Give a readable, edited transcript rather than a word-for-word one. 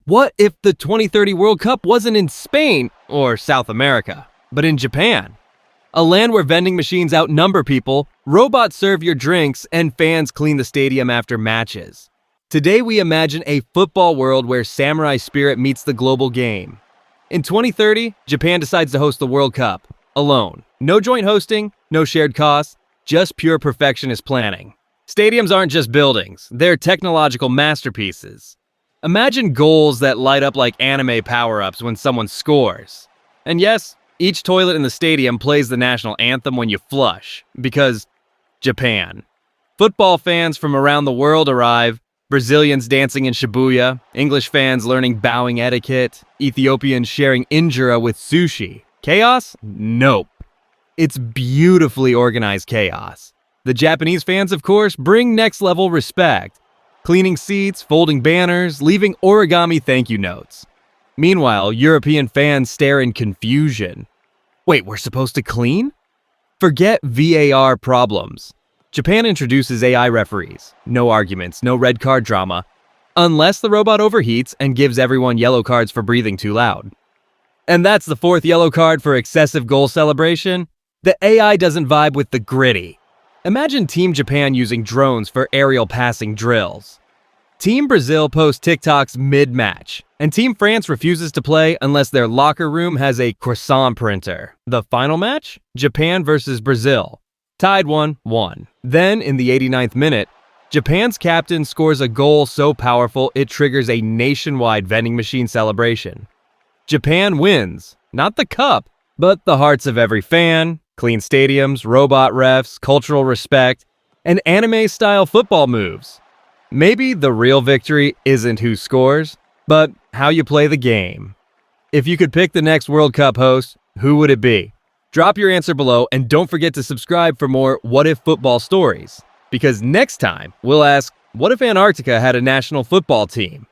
What if the 2030 World Cup wasn't in Spain or South America, but in Japan? A land where vending machines outnumber people, robots serve your drinks, and fans clean the stadium after matches. Today we imagine a football world where samurai spirit meets the global game. In 2030, Japan decides to host the World Cup, alone. No joint hosting, no shared costs, just pure perfectionist planning. Stadiums aren't just buildings, they're technological masterpieces. Imagine goals that light up like anime power-ups when someone scores. And yes, each toilet in the stadium plays the national anthem when you flush, because Japan. Football fans from around the world arrive, Brazilians dancing in Shibuya, English fans learning bowing etiquette, Ethiopians sharing injera with sushi. Chaos? Nope. It's beautifully organized chaos. The Japanese fans, of course, bring next-level respect. Cleaning seats, folding banners, leaving origami thank you notes. Meanwhile, European fans stare in confusion. Wait, we're supposed to clean? Forget VAR problems. Japan introduces AI referees. No arguments, no red card drama, unless the robot overheats and gives everyone yellow cards for breathing too loud. And that's the fourth yellow card for excessive goal celebration. The AI doesn't vibe with the gritty. Imagine Team Japan using drones for aerial passing drills. Team Brazil posts TikToks mid-match, and Team France refuses to play unless their locker room has a croissant printer. The final match? Japan versus Brazil. Tied 1-1. Then, in the 89th minute, Japan's captain scores a goal so powerful it triggers a nationwide vending machine celebration. Japan wins, not the cup, but the hearts of every fan, clean stadiums, robot refs, cultural respect, and anime-style football moves. Maybe the real victory isn't who scores, but how you play the game. If you could pick the next World Cup host, who would it be? Drop your answer below and don't forget to subscribe for more What If football stories. Because next time, we'll ask, what if Antarctica had a national football team?